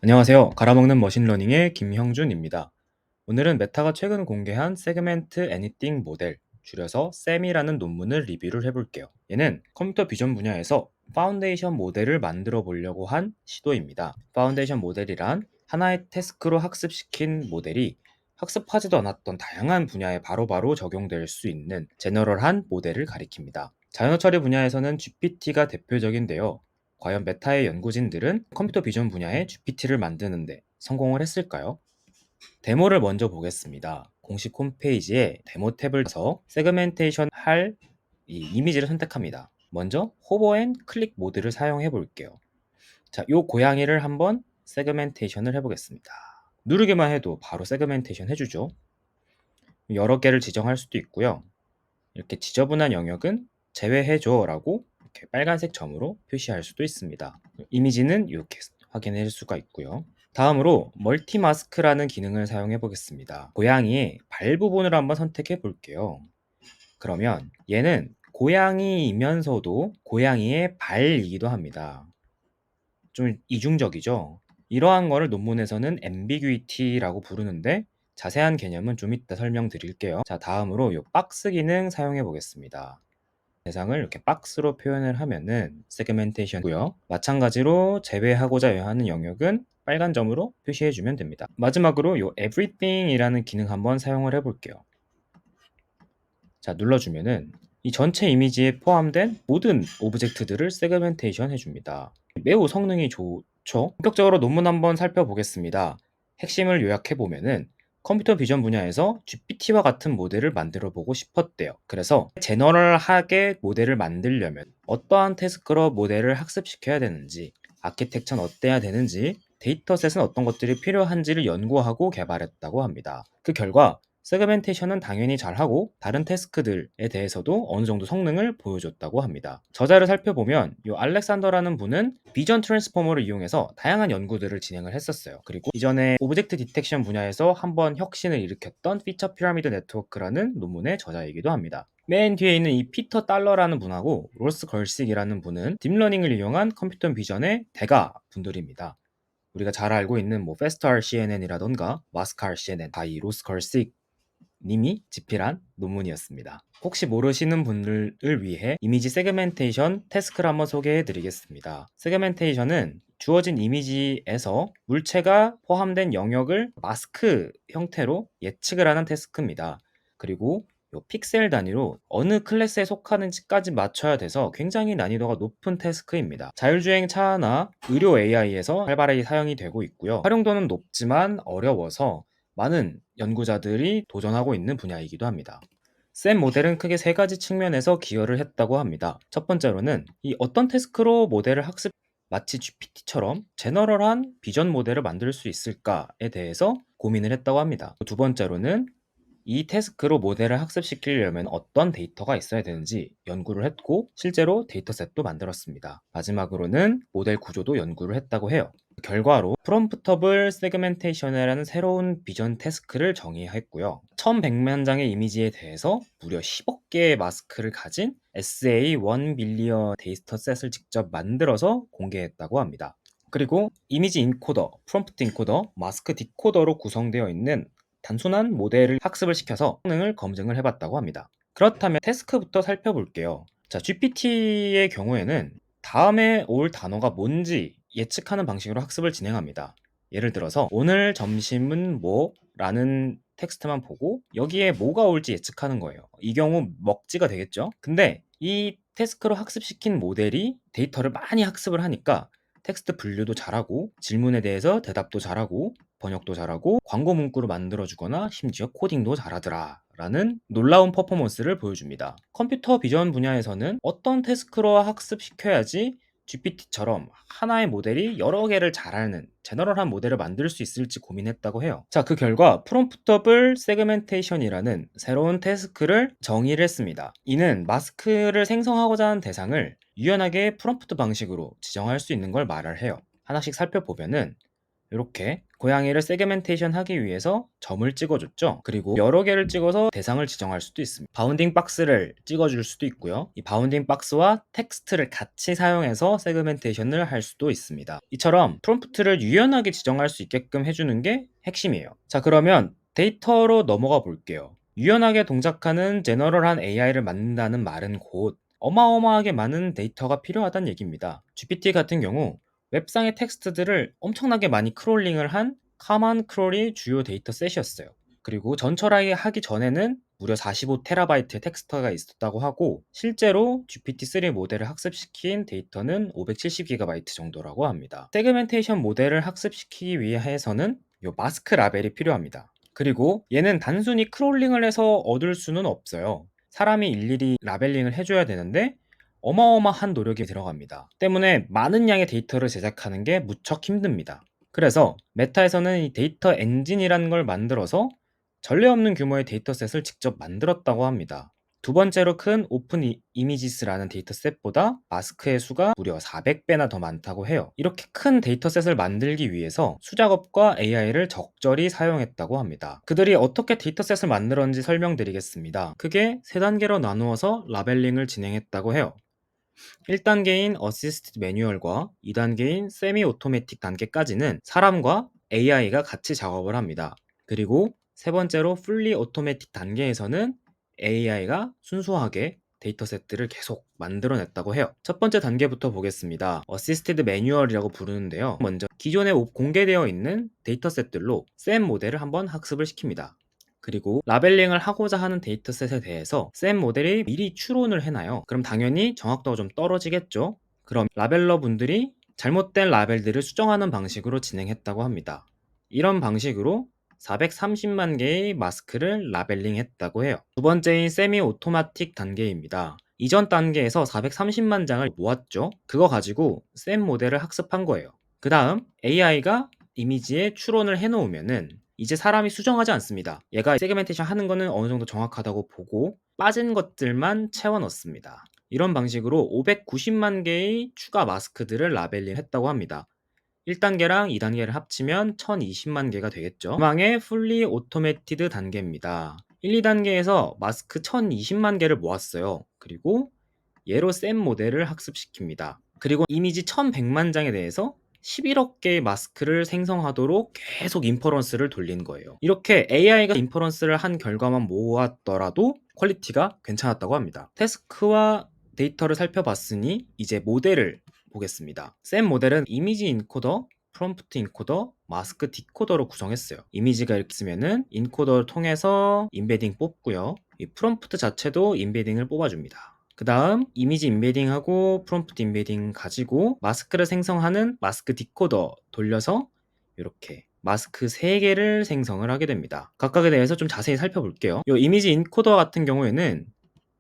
안녕하세요. 갈아먹는 머신러닝의 김형준입니다. 오늘은 메타가 최근 공개한 세그멘트 애니띵 모델, 줄여서 셈이라는 논문을 리뷰를 해볼게요. 얘는 컴퓨터 비전 분야에서 파운데이션 모델을 만들어 보려고 한 시도입니다. 파운데이션 모델이란 하나의 태스크로 학습시킨 모델이 학습하지도 않았던 다양한 분야에 바로바로 적용될 수 있는 제너럴한 모델을 가리킵니다. 자연어 처리 분야에서는 GPT가 대표적인데요. 과연 메타의 연구진들은 컴퓨터 비전 분야에 GPT를 만드는데 성공을 했을까요? 데모를 먼저 보겠습니다. 공식 홈페이지에 데모 탭을 가서 세그멘테이션 할 이 이미지를 선택합니다. 먼저 호버 앤 클릭 모드를 사용해 볼게요. 자, 요 고양이를 한번 세그멘테이션을 해보겠습니다. 누르기만 해도 바로 세그멘테이션 해주죠. 여러 개를 지정할 수도 있고요. 이렇게 지저분한 영역은 제외해줘 라고 이렇게 빨간색 점으로 표시할 수도 있습니다. 이미지는 이렇게 확인할 수가 있고요. 다음으로 멀티 마스크라는 기능을 사용해 보겠습니다. 고양이의 발 부분을 한번 선택해 볼게요. 그러면 얘는 고양이이면서도 고양이의 발이기도 합니다. 좀 이중적이죠. 이러한 거를 논문에서는 ambiguity라고 부르는데 자세한 개념은 좀 이따 설명드릴게요. 자, 다음으로 이 박스 기능 사용해 보겠습니다. 대상을 이렇게 박스로 표현을 하면은 세그멘테이션이고요. 마찬가지로 제외하고자 하는 영역은 빨간 점으로 표시해 주면 됩니다. 마지막으로 이 everything이라는 기능 한번 사용을 해볼게요. 자, 눌러주면은 이 전체 이미지에 포함된 모든 오브젝트들을 세그멘테이션 해줍니다. 매우 성능이 좋죠. 본격적으로 논문 한번 살펴보겠습니다. 핵심을 요약해보면은 컴퓨터 비전 분야에서 GPT와 같은 모델을 만들어 보고 싶었대요. 그래서 제너럴하게 모델을 만들려면 어떠한 태스크로 모델을 학습시켜야 되는지, 아키텍처는 어때야 되는지, 데이터셋은 어떤 것들이 필요한지를 연구하고 개발했다고 합니다. 그 결과 세그멘테이션은 당연히 잘하고 다른 태스크들에 대해서도 어느 정도 성능을 보여줬다고 합니다. 저자를 살펴보면 이 알렉산더라는 분은 비전 트랜스포머를 이용해서 다양한 연구들을 진행을 했었어요. 그리고 이전에 오브젝트 디텍션 분야에서 한번 혁신을 일으켰던 피처 피라미드 네트워크라는 논문의 저자이기도 합니다. 맨 뒤에 있는 이 피터 달러라는 분하고 로스 걸식이라는 분은 딥러닝을 이용한 컴퓨터 비전의 대가 분들입니다. 우리가 잘 알고 있는 뭐 페스트R CNN이라던가 마스카R CNN 다 이 로스 걸식 님이 집필한 논문이었습니다. 혹시 모르시는 분들을 위해 이미지 세그멘테이션 태스크를 한번 소개해 드리겠습니다. 세그멘테이션은 주어진 이미지에서 물체가 포함된 영역을 마스크 형태로 예측을 하는 태스크입니다. 그리고 요 픽셀 단위로 어느 클래스에 속하는지까지 맞춰야 돼서 굉장히 난이도가 높은 태스크입니다. 자율주행 차나 의료 AI에서 활발히 사용이 되고 있고요. 활용도는 높지만 어려워서 많은 연구자들이 도전하고 있는 분야이기도 합니다. 샘 모델은 크게 세 가지 측면에서 기여를 했다고 합니다. 첫 번째로는 이 어떤 태스크로 모델을 학습 마치 GPT처럼 제너럴한 비전 모델을 만들 수 있을까에 대해서 고민을 했다고 합니다. 두 번째로는 이 태스크로 모델을 학습시키려면 어떤 데이터가 있어야 되는지 연구를 했고 실제로 데이터셋도 만들었습니다. 마지막으로는 모델 구조도 연구를 했다고 해요. 결과로 프롬프터블 세그멘테이션이라는 새로운 비전 태스크를 정의했고요. 1100만 장의 이미지에 대해서 무려 10억 개의 마스크를 가진 SA1 빌리언 데이터셋을 직접 만들어서 공개했다고 합니다. 그리고 이미지 인코더, 프롬프트 인코더, 마스크 디코더로 구성되어 있는 단순한 모델을 학습을 시켜서 성능을 검증을 해봤다고 합니다. 그렇다면 태스크부터 살펴볼게요. 자, GPT의 경우에는 다음에 올 단어가 뭔지 예측하는 방식으로 학습을 진행합니다. 예를 들어서 오늘 점심은 뭐? 라는 텍스트만 보고 여기에 뭐가 올지 예측하는 거예요. 이 경우 먹지가 되겠죠? 근데 이 태스크로 학습시킨 모델이 데이터를 많이 학습을 하니까 텍스트 분류도 잘하고 질문에 대해서 대답도 잘하고 번역도 잘하고 광고 문구를 만들어주거나 심지어 코딩도 잘하더라 라는 놀라운 퍼포먼스를 보여줍니다. 컴퓨터 비전 분야에서는 어떤 태스크로 학습시켜야지 GPT처럼 하나의 모델이 여러 개를 잘하는 제너럴한 모델을 만들 수 있을지 고민했다고 해요. 자, 그 결과 프롬프터블 세그멘테이션이라는 새로운 태스크를 정의를 했습니다. 이는 마스크를 생성하고자 하는 대상을 유연하게 프롬프트 방식으로 지정할 수 있는 걸 말을 해요. 하나씩 살펴보면은 이렇게 고양이를 세그멘테이션 하기 위해서 점을 찍어줬죠. 그리고 여러 개를 찍어서 대상을 지정할 수도 있습니다. 바운딩 박스를 찍어줄 수도 있고요. 이 바운딩 박스와 텍스트를 같이 사용해서 세그멘테이션을 할 수도 있습니다. 이처럼 프롬프트를 유연하게 지정할 수 있게끔 해주는 게 핵심이에요. 자, 그러면 데이터로 넘어가 볼게요. 유연하게 동작하는 제너럴한 AI를 만든다는 말은 곧 어마어마하게 많은 데이터가 필요하다는 얘기입니다. GPT 같은 경우 웹상의 텍스트들을 엄청나게 많이 크롤링을 한 카만 크롤이 주요 데이터셋이었어요. 그리고 전철하게 하기 전에는 무려 45TB의 텍스트가 있었다고 하고, 실제로 GPT-3 모델을 학습시킨 데이터는 570GB 정도라고 합니다. 세그멘테이션 모델을 학습시키기 위해서는 요 마스크 라벨이 필요합니다. 그리고 얘는 단순히 크롤링을 해서 얻을 수는 없어요. 사람이 일일이 라벨링을 해줘야 되는데 어마어마한 노력이 들어갑니다. 때문에 많은 양의 데이터를 제작하는 게 무척 힘듭니다. 그래서 메타에서는 이 데이터 엔진이라는 걸 만들어서 전례 없는 규모의 데이터셋을 직접 만들었다고 합니다. 두 번째로 큰 오픈 이미지스라는 데이터셋보다 마스크의 수가 무려 400배나 더 많다고 해요. 이렇게 큰 데이터셋을 만들기 위해서 수작업과 AI를 적절히 사용했다고 합니다. 그들이 어떻게 데이터셋을 만들었는지 설명드리겠습니다. 크게 세 단계로 나누어서 라벨링을 진행했다고 해요. 1단계인 어시스티드 매뉴얼과 2단계인 세미 오토매틱 단계까지는 사람과 AI가 같이 작업을 합니다. 그리고 세 번째로 풀리 오토매틱 단계에서는 AI가 순수하게 데이터셋들을 계속 만들어냈다고 해요. 첫 번째 단계부터 보겠습니다. 어시스티드 매뉴얼이라고 부르는데요. 먼저 기존에 공개되어 있는 데이터셋들로 샘 모델을 한번 학습을 시킵니다. 그리고 라벨링을 하고자 하는 데이터셋에 대해서 샘 모델이 미리 추론을 해놔요. 그럼 당연히 정확도가 좀 떨어지겠죠. 그럼 라벨러 분들이 잘못된 라벨들을 수정하는 방식으로 진행했다고 합니다. 이런 방식으로 430만 개의 마스크를 라벨링 했다고 해요. 두 번째인 세미 오토마틱 단계입니다. 이전 단계에서 430만 장을 모았죠. 그거 가지고 샘 모델을 학습한 거예요. 그 다음 AI가 이미지에 추론을 해놓으면은 이제 사람이 수정하지 않습니다. 얘가 세그멘테이션 하는 거는 어느 정도 정확하다고 보고 빠진 것들만 채워 넣습니다. 이런 방식으로 590만 개의 추가 마스크들을 라벨링 했다고 합니다. 1단계랑 2단계를 합치면 1020만 개가 되겠죠. 희망의 풀리 오토매티드 단계입니다. 1, 2단계에서 마스크 1020만 개를 모았어요. 그리고 얘로 샘 모델을 학습시킵니다. 그리고 이미지 1100만 장에 대해서 11억 개의 마스크를 생성하도록 계속 인퍼런스를 돌린 거예요. 이렇게 AI가 인퍼런스를 한 결과만 모았더라도 퀄리티가 괜찮았다고 합니다. 태스크와 데이터를 살펴봤으니 이제 모델을 보겠습니다. 샘 모델은 이미지 인코더, 프롬프트 인코더, 마스크 디코더로 구성했어요. 이미지가 이렇게 있으면은 인코더를 통해서 인베딩 뽑고요. 이 프롬프트 자체도 인베딩을 뽑아줍니다. 그 다음 이미지 인베딩하고 프롬프트 인베딩 가지고 마스크를 생성하는 마스크 디코더 돌려서 이렇게 마스크 3개를 생성을 하게 됩니다. 각각에 대해서 좀 자세히 살펴볼게요. 이 이미지 인코더 같은 경우에는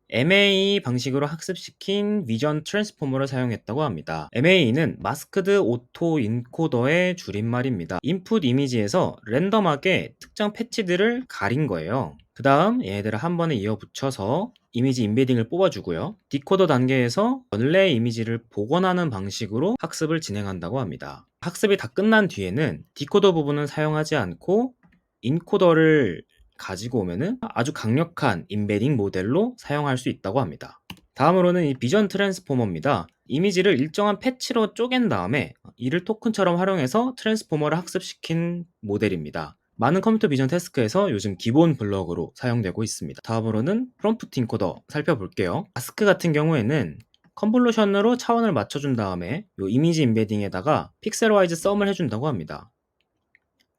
MAE 방식으로 학습시킨 비전 트랜스포머를 사용했다고 합니다. MAE는 마스크드 오토 인코더의 줄임말입니다. 인풋 이미지에서 랜덤하게 특정 패치들을 가린 거예요. 그 다음 얘네들을 한 번에 이어 붙여서 이미지 인베딩을 뽑아주고요. 디코더 단계에서 원래 이미지를 복원하는 방식으로 학습을 진행한다고 합니다. 학습이 다 끝난 뒤에는 디코더 부분은 사용하지 않고 인코더를 가지고 오면은 아주 강력한 인베딩 모델로 사용할 수 있다고 합니다. 다음으로는 이 비전 트랜스포머입니다. 이미지를 일정한 패치로 쪼갠 다음에 이를 토큰처럼 활용해서 트랜스포머를 학습시킨 모델입니다. 많은 컴퓨터 비전 태스크에서 요즘 기본 블럭으로 사용되고 있습니다. 다음으로는 프롬프트 인코더 살펴볼게요. 마스크 같은 경우에는 컨볼루션으로 차원을 맞춰준 다음에 이 이미지 인베딩에다가 픽셀와이즈 썸을 해준다고 합니다.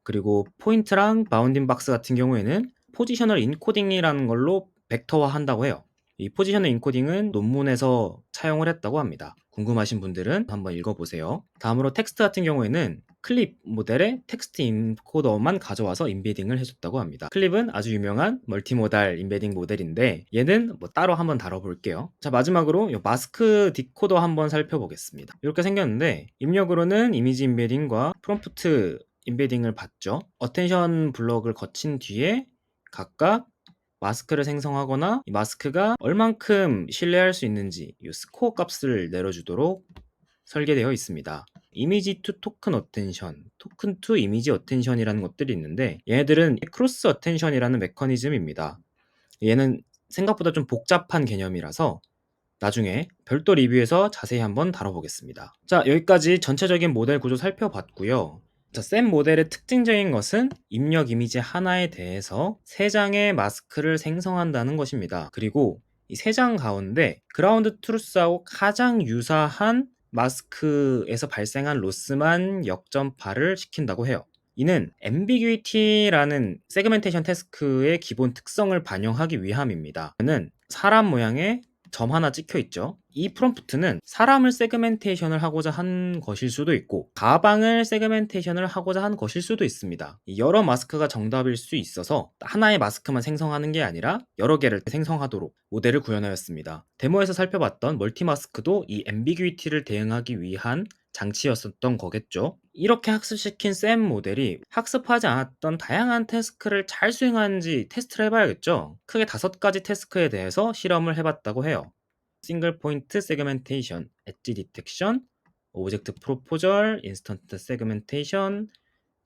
그리고 포인트랑 바운딩 박스 같은 경우에는 포지셔널 인코딩이라는 걸로 벡터화 한다고 해요. 이 포지셔널 인코딩은 논문에서 차용을 했다고 합니다. 궁금하신 분들은 한번 읽어보세요. 다음으로 텍스트 같은 경우에는 클립 모델의 텍스트 인코더만 가져와서 인베딩을 해줬다고 합니다. 클립은 아주 유명한 멀티모달 인베딩 모델인데 얘는 뭐 따로 한번 다뤄볼게요. 자, 마지막으로 이 마스크 디코더 한번 살펴보겠습니다. 이렇게 생겼는데 입력으로는 이미지 인베딩과 프롬프트 인베딩을 받죠. 어텐션 블럭을 거친 뒤에 각각 마스크를 생성하거나 이 마스크가 얼만큼 신뢰할 수 있는지 이 스코어 값을 내려주도록 설계되어 있습니다. 이미지 투 토큰 어텐션, 토큰 투 이미지 어텐션이라는 것들이 있는데 얘네들은 크로스 어텐션이라는 메커니즘입니다. 얘는 생각보다 좀 복잡한 개념이라서 나중에 별도 리뷰에서 자세히 한번 다뤄보겠습니다. 자, 여기까지 전체적인 모델 구조 살펴봤고요. 자, 샘 모델의 특징적인 것은 입력 이미지 하나에 대해서 3장의 마스크를 생성한다는 것입니다. 그리고 이 3장 가운데 그라운드 트루스하고 가장 유사한 마스크에서 발생한 로스만 역전파를 시킨다고 해요. 이는 ambiguity라는 세그멘테이션 태스크의 기본 특성을 반영하기 위함입니다. 는 사람 모양의 점 하나 찍혀 있죠. 이 프롬프트는 사람을 세그멘테이션을 하고자 한 것일 수도 있고 가방을 세그멘테이션을 하고자 한 것일 수도 있습니다. 여러 마스크가 정답일 수 있어서 하나의 마스크만 생성하는 게 아니라 여러 개를 생성하도록 모델을 구현하였습니다. 데모에서 살펴봤던 멀티마스크도 이 앰비규이티를 대응하기 위한 장치였었던 거겠죠. 이렇게 학습시킨 샘 모델이 학습하지 않았던 다양한 태스크를 잘 수행하는지 테스트를 해봐야겠죠. 크게 5가지 태스크에 대해서 실험을 해봤다고 해요. 싱글 포인트 세그멘테이션, 엣지 디텍션, 오브젝트 프로포절, 인스턴트 세그멘테이션,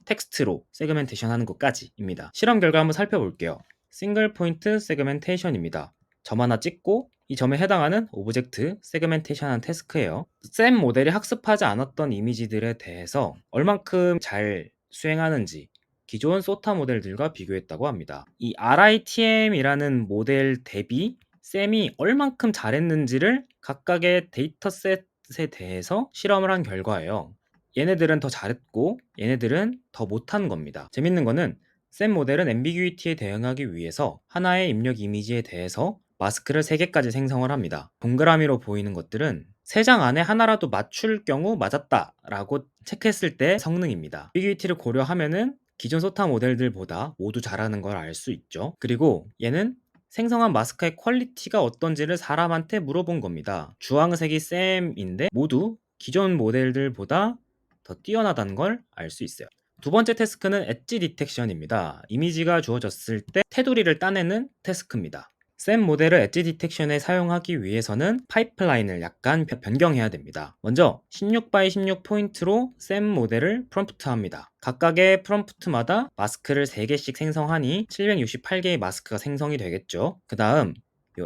텍스트로 세그멘테이션 하는 것까지입니다. 실험 결과 한번 살펴볼게요. 싱글 포인트 세그멘테이션입니다. 점 하나 찍고 이 점에 해당하는 오브젝트 세그멘테이션하는 태스크예요. 샘 모델이 학습하지 않았던 이미지들에 대해서 얼만큼 잘 수행하는지 기존 소타 모델들과 비교했다고 합니다. 이 RITM이라는 모델 대비 샘이 얼만큼 잘했는지를 각각의 데이터셋에 대해서 실험을 한 결과예요. 얘네들은 더 잘했고 얘네들은 더 못한 겁니다. 재밌는 거는 샘 모델은 앰비규이티에 대응하기 위해서 하나의 입력 이미지에 대해서 마스크를 3개까지 생성을 합니다. 동그라미로 보이는 것들은 3장 안에 하나라도 맞출 경우 맞았다 라고 체크했을 때 성능입니다. 앰비규이티를 고려하면은 기존 소타 모델들보다 모두 잘하는 걸 알 수 있죠. 그리고 얘는 생성한 마스크의 퀄리티가 어떤지를 사람한테 물어본 겁니다. 주황색이 샘인데 모두 기존 모델들보다 더 뛰어나다는 걸 알 수 있어요. 두 번째 태스크는 엣지 디텍션입니다. 이미지가 주어졌을 때 테두리를 따내는 태스크입니다. 샘 모델을 엣지 디텍션에 사용하기 위해서는 파이프라인을 약간 변경해야 됩니다. 먼저 16x16 포인트로 샘 모델을 프롬프트합니다. 각각의 프롬프트마다 마스크를 3개씩 생성하니 768개의 마스크가 생성이 되겠죠. 그 다음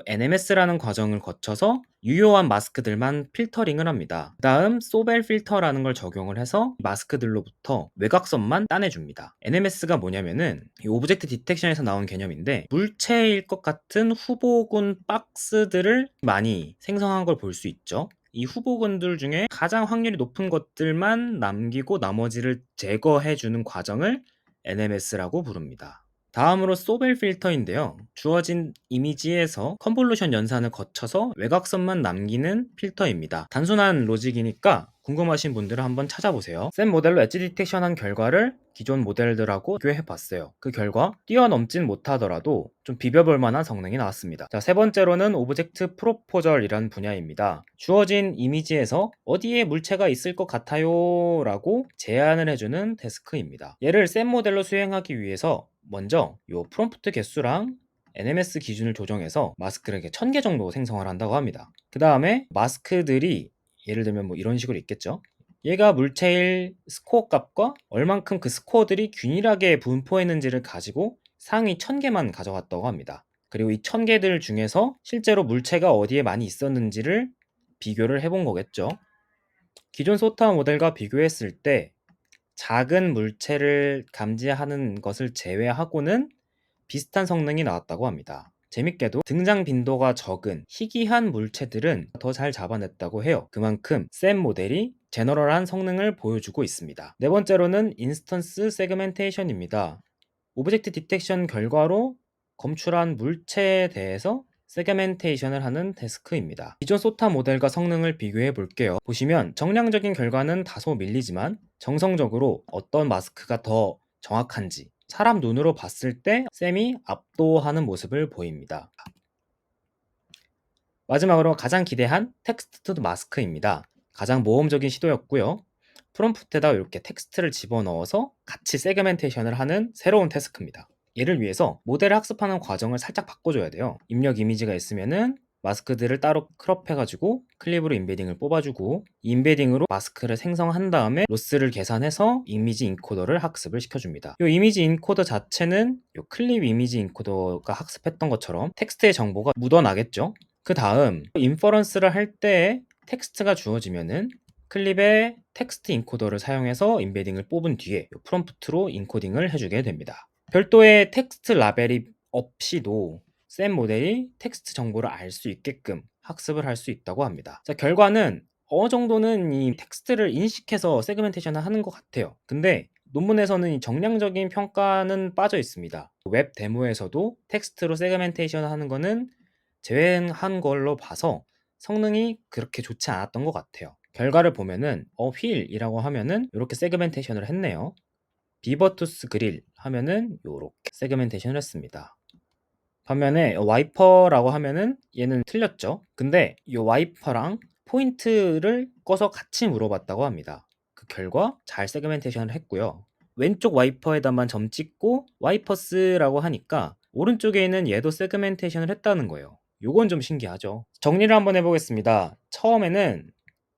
NMS라는 과정을 거쳐서 유효한 마스크들만 필터링을 합니다. 그 다음 소벨 필터라는 걸 적용을 해서 마스크들로부터 외곽선만 따내줍니다. NMS가 뭐냐면은 이 오브젝트 디텍션에서 나온 개념인데 물체일 것 같은 후보군 박스들을 많이 생성한 걸 볼 수 있죠. 이 후보군들 중에 가장 확률이 높은 것들만 남기고 나머지를 제거해주는 과정을 NMS라고 부릅니다. 다음으로 소벨 필터인데요. 주어진 이미지에서 컨볼루션 연산을 거쳐서 외곽선만 남기는 필터입니다. 단순한 로직이니까 궁금하신 분들은 한번 찾아보세요. 샘 모델로 엣지 디텍션한 결과를 기존 모델들하고 비교해봤어요. 그 결과 뛰어넘진 못하더라도 좀 비벼볼 만한 성능이 나왔습니다. 자, 세 번째로는 오브젝트 프로포절이라는 분야입니다. 주어진 이미지에서 어디에 물체가 있을 것 같아요? 라고 제안을 해주는 태스크입니다. 얘를 샘 모델로 수행하기 위해서 먼저 이 프롬프트 개수랑 NMS 기준을 조정해서 마스크를 이렇게 1000개 정도 생성을 한다고 합니다. 그 다음에 마스크들이 예를 들면 뭐 이런 식으로 있겠죠. 얘가 물체일 스코어 값과 얼만큼 그 스코어들이 균일하게 분포했는지를 가지고 상위 1000개만 가져갔다고 합니다. 그리고 이 1000개들 중에서 실제로 물체가 어디에 많이 있었는지를 비교를 해본 거겠죠. 기존 소타 모델과 비교했을 때 작은 물체를 감지하는 것을 제외하고는 비슷한 성능이 나왔다고 합니다. 재밌게도 등장 빈도가 적은 희귀한 물체들은 더 잘 잡아냈다고 해요. 그만큼 샘 모델이 제너럴한 성능을 보여주고 있습니다. 네 번째로는 인스턴스 세그멘테이션입니다. 오브젝트 디텍션 결과로 검출한 물체에 대해서 세그멘테이션을 하는 태스크입니다. 기존 소타 모델과 성능을 비교해 볼게요. 보시면 정량적인 결과는 다소 밀리지만 정성적으로 어떤 마스크가 더 정확한지 사람 눈으로 봤을 때 샘이 압도하는 모습을 보입니다. 마지막으로 가장 기대한 텍스트 투 마스크입니다. 가장 모험적인 시도였고요. 프롬프트에다 이렇게 텍스트를 집어넣어서 같이 세그멘테이션을 하는 새로운 태스크입니다. 얘를 위해서 모델을 학습하는 과정을 살짝 바꿔줘야 돼요. 입력 이미지가 있으면은 마스크들을 따로 크롭해가지고 클립으로 인베딩을 뽑아주고 이 인베딩으로 마스크를 생성한 다음에 로스를 계산해서 이미지 인코더를 학습을 시켜줍니다. 이 이미지 인코더 자체는 이 클립 이미지 인코더가 학습했던 것처럼 텍스트의 정보가 묻어나겠죠. 그 다음 인퍼런스를 할 때 텍스트가 주어지면은 클립의 텍스트 인코더를 사용해서 인베딩을 뽑은 뒤에 프롬프트로 인코딩을 해주게 됩니다. 별도의 텍스트 라벨이 없이도 샘 모델이 텍스트 정보를 알 수 있게끔 학습을 할 수 있다고 합니다. 자, 결과는 어느 정도는 이 텍스트를 인식해서 세그멘테이션을 하는 것 같아요. 근데 논문에서는 이 정량적인 평가는 빠져 있습니다. 웹 데모에서도 텍스트로 세그멘테이션을 하는 거는 제외한 걸로 봐서 성능이 그렇게 좋지 않았던 것 같아요. 결과를 보면은 휠이라고 하면은 이렇게 세그멘테이션을 했네요. 비버투스 그릴 하면은 이렇게 세그멘테이션을 했습니다. 반면에 와이퍼라고 하면은 얘는 틀렸죠. 근데 이 와이퍼랑 포인트를 꺼서 같이 물어봤다고 합니다. 그 결과 잘 세그멘테이션을 했고요. 왼쪽 와이퍼에다만 점 찍고 와이퍼스라고 하니까 오른쪽에 있는 얘도 세그멘테이션을 했다는 거예요. 요건 좀 신기하죠. 정리를 한번 해보겠습니다. 처음에는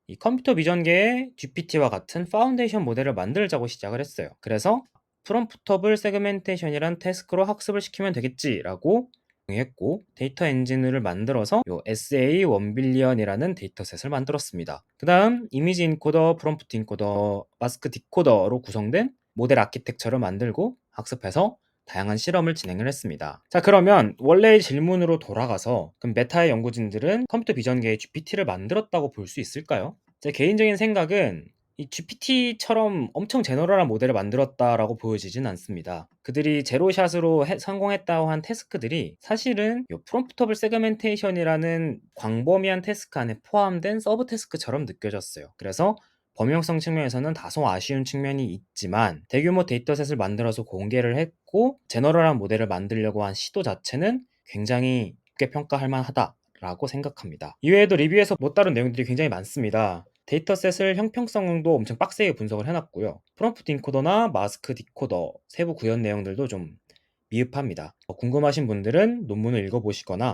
이 컴퓨터 비전계의 GPT와 같은 파운데이션 모델을 만들자고 시작을 했어요. 그래서 프롬프터블 세그멘테이션이란 태스크로 학습을 시키면 되겠지라고 했고 데이터 엔진을 만들어서 요 SA1빌리언이라는 데이터셋을 만들었습니다. 그 다음 이미지 인코더, 프롬프트 인코더, 마스크 디코더로 구성된 모델 아키텍처를 만들고 학습해서 다양한 실험을 진행을 했습니다. 자, 그러면 원래의 질문으로 돌아가서 그럼 메타의 연구진들은 컴퓨터 비전계의 GPT를 만들었다고 볼 수 있을까요? 제 개인적인 생각은 이 GPT처럼 엄청 제너럴한 모델을 만들었다라고 보여지진 않습니다. 그들이 제로샷으로 성공했다고 한 태스크들이 사실은 이 프롬프터블 세그멘테이션이라는 광범위한 태스크 안에 포함된 서브 태스크처럼 느껴졌어요. 그래서 범용성 측면에서는 다소 아쉬운 측면이 있지만 대규모 데이터셋을 만들어서 공개를 했고 제너럴한 모델을 만들려고 한 시도 자체는 굉장히 높게 평가할 만하다라고 생각합니다. 이외에도 리뷰에서 못 다룬 내용들이 굉장히 많습니다. 데이터셋을 형평성도 엄청 빡세게 분석을 해놨고요. 프롬프트 인코더나 마스크 디코더 세부 구현 내용들도 좀 미흡합니다. 궁금하신 분들은 논문을 읽어보시거나